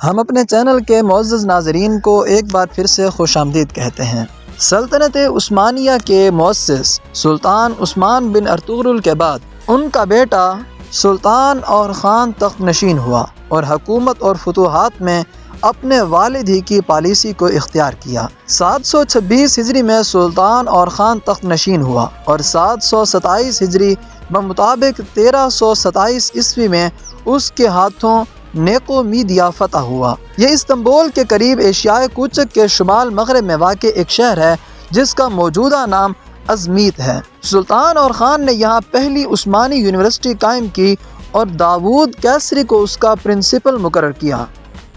ہم اپنے چینل کے معزز ناظرین کو ایک بار پھر سے خوش آمدید کہتے ہیں۔ سلطنت عثمانیہ کے مؤسس سلطان عثمان بن ارطغرل کے بعد ان کا بیٹا سلطان اور خان تخت نشین ہوا اور حکومت اور فتوحات میں اپنے والد ہی کی پالیسی کو اختیار کیا۔ 726 ہجری میں سلطان اور خان تخت نشین ہوا اور 727 ہجری بمطابق 1327 عیسوی میں اس کے ہاتھوں نیقو میدیا فتح ہوا۔ یہ استنبول کے قریب ایشیائے کوچک کے شمال مغرب میں واقع ایک شہر ہے جس کا موجودہ نام ازمیت ہے۔ سلطان اور خان نے یہاں پہلی عثمانی یونیورسٹی قائم کی اور داود کیسری کو اس کا پرنسپل مقرر کیا،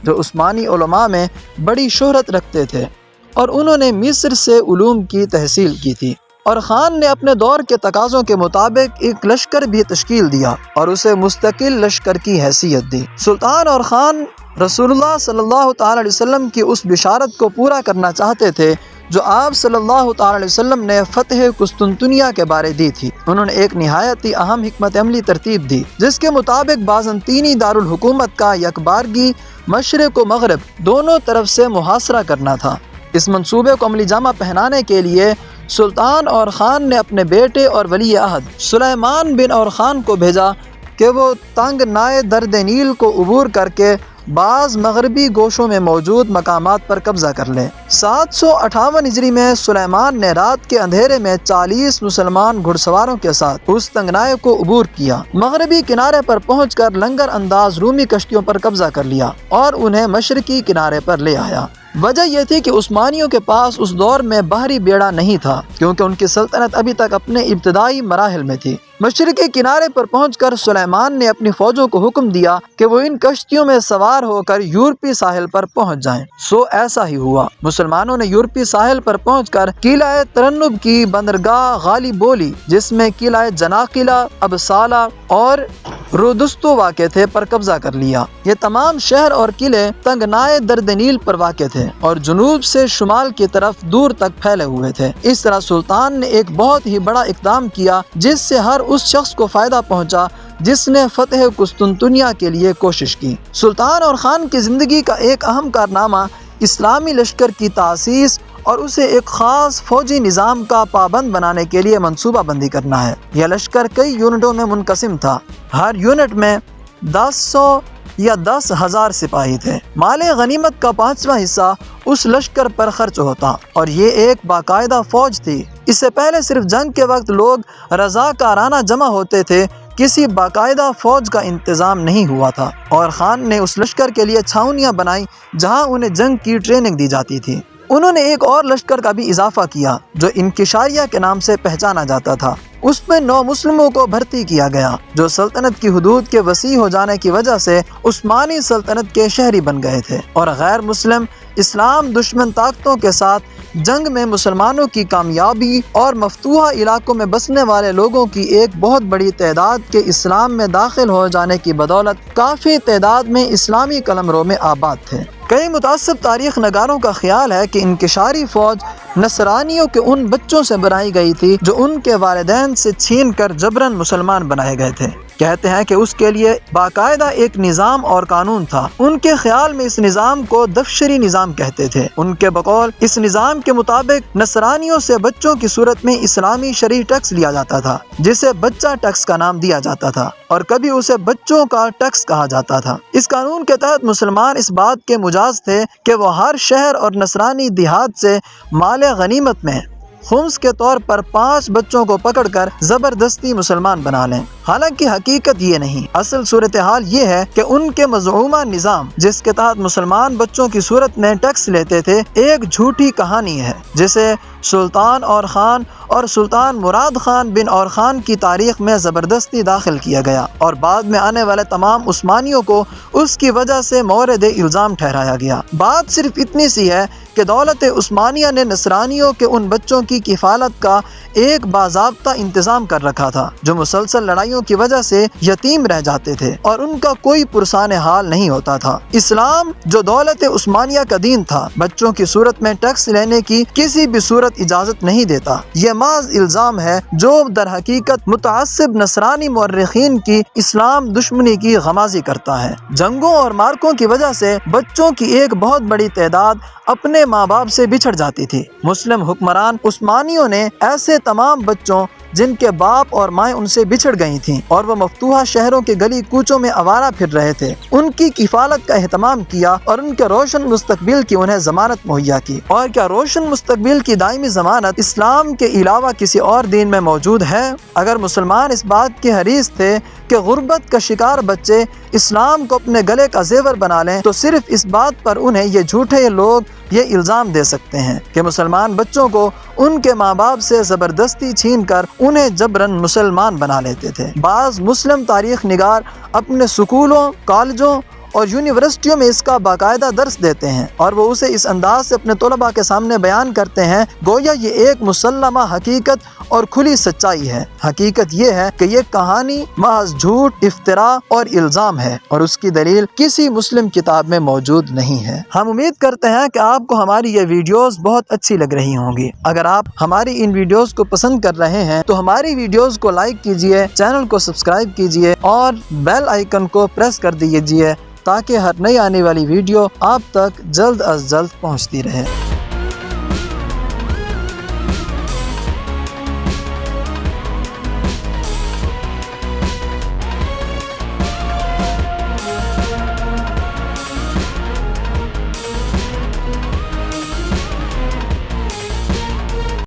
جو عثمانی علماء میں بڑی شہرت رکھتے تھے، اور انہوں نے مصر سے علوم کی تحصیل کی تھی۔ اور خان نے اپنے دور کے تقاضوں کے مطابق ایک لشکر بھی تشکیل دیا اور اسے مستقل لشکر کی حیثیت دی۔ سلطان اور خان رسول اللہ صلی اللہ تعالی علیہ وسلم کی اس بشارت کو پورا کرنا چاہتے تھے جو آپ صلی اللہ تعالی علیہ وسلم نے فتح قسطنطنیہ کے بارے دی تھی۔ انہوں نے ایک نہایت ہی اہم حکمت عملی ترتیب دی جس کے مطابق بازنطینی دارالحکومت کا یکبارگی مشرق و مغرب دونوں طرف سے محاصرہ کرنا تھا۔ اس منصوبے کو عملی جامہ پہنانے کے لیے سلطان اور خان نے اپنے بیٹے اور ولی عہد سلیمان بن اور خان کو بھیجا کہ وہ تنگ نائے درد نیل کو عبور کر کے بعض مغربی گوشوں میں موجود مقامات پر قبضہ کر لیں۔ 758 ہجری میں سلیمان نے رات کے اندھیرے میں 40 مسلمان گھڑ سواروں کے ساتھ اس تنگنائے کو عبور کیا، مغربی کنارے پر پہنچ کر لنگر انداز رومی کشتیوں پر قبضہ کر لیا اور انہیں مشرقی کنارے پر لے آیا۔ وجہ یہ تھی کہ عثمانیوں کے پاس اس دور میں بحری بیڑا نہیں تھا کیونکہ ان کی سلطنت ابھی تک اپنے ابتدائی مراحل میں تھی۔ مشرقی کنارے پر پہنچ کر سلیمان نے اپنی فوجوں کو حکم دیا کہ وہ ان کشتیوں میں سوار ہو کر یورپی ساحل پر پہنچ جائیں۔ سو ایسا ہی ہوا۔ مسلمانوں نے یورپی ساحل پر پہنچ کر قلعہ ترنب کی بندرگاہ غالب بولی، جس میں قلعہ جناقلہ، ابسالہ اور رودستو واقع تھے، پر قبضہ کر لیا۔ یہ تمام شہر اور قلعے تنگنائے درد نیل پر واقع تھے اور جنوب سے شمال کی طرف دور تک پھیلے ہوئے تھے۔ اس طرح سلطان نے ایک بہت ہی بڑا اقدام کیا جس سے ہر اس شخص کو فائدہ پہنچا جس نے فتح قسطنطنیہ کے لیے کوشش کی۔ سلطان اور خان کی زندگی کا ایک اہم کارنامہ اسلامی لشکر کی تاسیس اور اسے ایک خاص فوجی نظام کا پابند بنانے کے لیے منصوبہ بندی کرنا ہے۔ یہ لشکر کئی یونٹوں میں منقسم تھا، ہر یونٹ میں 10 یا 10,000 سپاہی تھے۔ مال غنیمت کا 5واں حصہ اس لشکر پر خرچ ہوتا اور یہ ایک باقاعدہ فوج تھی۔ اس سے پہلے صرف جنگ کے وقت لوگ رضاکارانہ جمع ہوتے تھے، کسی باقاعدہ فوج کا انتظام نہیں ہوا تھا، اور خان نے اس لشکر کے لیے چھاؤنیاں بنائیں جہاں انہیں جنگ کی ٹریننگ دی جاتی تھی۔ انہوں نے ایک اور لشکر کا بھی اضافہ کیا جو انکشاریہ کے نام سے پہچانا جاتا تھا۔ اس میں 9 مسلموں کو بھرتی کیا گیا جو سلطنت کی حدود کے وسیع ہو جانے کی وجہ سے عثمانی سلطنت کے شہری بن گئے تھے، اور غیر مسلم اسلام دشمن طاقتوں کے ساتھ جنگ میں مسلمانوں کی کامیابی اور مفتوحہ علاقوں میں بسنے والے لوگوں کی ایک بہت بڑی تعداد کے اسلام میں داخل ہو جانے کی بدولت کافی تعداد میں اسلامی قلمرو میں آباد تھے۔ کئی متعصب تاریخ نگاروں کا خیال ہے کہ انکشاری فوج نصرانیوں کے ان بچوں سے بنائی گئی تھی جو ان کے والدین سے چھین کر جبراً مسلمان بنائے گئے تھے۔ کہتے ہیں کہ اس کے لیے باقاعدہ ایک نظام اور قانون تھا۔ ان کے خیال میں اس نظام کو دفشری نظام کہتے تھے۔ ان کے بقول اس نظام کے مطابق نصرانیوں سے بچوں کی صورت میں اسلامی شرعی ٹیکس لیا جاتا تھا جسے بچہ ٹیکس کا نام دیا جاتا تھا، اور کبھی اسے بچوں کا ٹیکس کہا جاتا تھا۔ اس قانون کے تحت مسلمان اس بات کے مجاز تھے کہ وہ ہر شہر اور نصرانی دیہات سے مال غنیمت میں خمس کے طور پر 5 بچوں کو پکڑ کر زبردستی مسلمان بنا لیں۔ حالانکہ حقیقت یہ نہیں، اصل صورتحال یہ ہے کہ ان کے مزعومہ نظام جس کے تحت مسلمان بچوں کی صورت میں ٹیکس لیتے تھے ایک جھوٹی کہانی ہے جسے سلطان اور خان اور سلطان مراد خان بن اور خان کی تاریخ میں زبردستی داخل کیا گیا، اور بعد میں آنے والے تمام عثمانیوں کو اس کی وجہ سے مورد الزام ٹھہرایا گیا۔ بات صرف اتنی سی ہے کہ دولت عثمانیہ نے نصرانیوں کے ان بچوں کی کفالت کا ایک باضابطہ انتظام کر رکھا تھا جو مسلسل لڑائیوں کی وجہ سے یتیم رہ جاتے تھے اور ان کا کوئی پرسان حال نہیں ہوتا تھا۔ اسلام جو دولت عثمانیہ کا دین تھا، بچوں کی صورت میں ٹیکس لینے کی کسی بھی صورت حکومت اجازت نہیں دیتا۔ یہ محض الزام ہے جو در حقیقت متعصب نصرانی مورخین کی اسلام دشمنی کی غمازی کرتا ہے۔ جنگوں اور مارکوں کی وجہ سے بچوں کی ایک بہت بڑی تعداد اپنے ماں باپ سے بچھڑ جاتی تھی۔ مسلم حکمران عثمانیوں نے ایسے تمام بچوں جن کے باپ اور مائیں ان سے بچھڑ گئی تھیں اور وہ مفتوحہ شہروں کے گلی کوچوں میں آوارہ پھر رہے تھے، ان کی کفالت کا اہتمام کیا اور ان کے روشن مستقبل کی انہیں ضمانت مہیا کی۔ اور کیا روشن مستقبل کی دائمی ضمانت اسلام کے علاوہ کسی اور دین میں موجود ہے؟ اگر مسلمان اس بات کے حریص تھے کہ غربت کا شکار بچے اسلام کو اپنے گلے کا زیور بنا لیں تو صرف اس بات پر انہیں یہ جھوٹے لوگ یہ الزام دے سکتے ہیں کہ مسلمان بچوں کو ان کے ماں باپ سے زبردستی چھین کر انہیں جبراً مسلمان بنا لیتے تھے۔ بعض مسلم تاریخ نگار اپنے سکولوں، کالجوں اور یونیورسٹیوں میں اس کا باقاعدہ درس دیتے ہیں اور وہ اسے اس انداز سے اپنے طلباء کے سامنے بیان کرتے ہیں گویا یہ ایک مسلمہ حقیقت اور کھلی سچائی ہے۔ حقیقت یہ ہے کہ یہ کہانی محض جھوٹ، افترا اور الزام ہے اور اس کی دلیل کسی مسلم کتاب میں موجود نہیں ہے۔ ہم امید کرتے ہیں کہ آپ کو ہماری یہ ویڈیوز بہت اچھی لگ رہی ہوں گی۔ اگر آپ ہماری ان ویڈیوز کو پسند کر رہے ہیں تو ہماری ویڈیوز کو لائک کیجئے، چینل کو سبسکرائب کیجئے اور بیل آئیکن کو پریس کر دیجئے تاکہ ہر نئی آنے والی ویڈیو آپ تک جلد از جلد پہنچتی رہے۔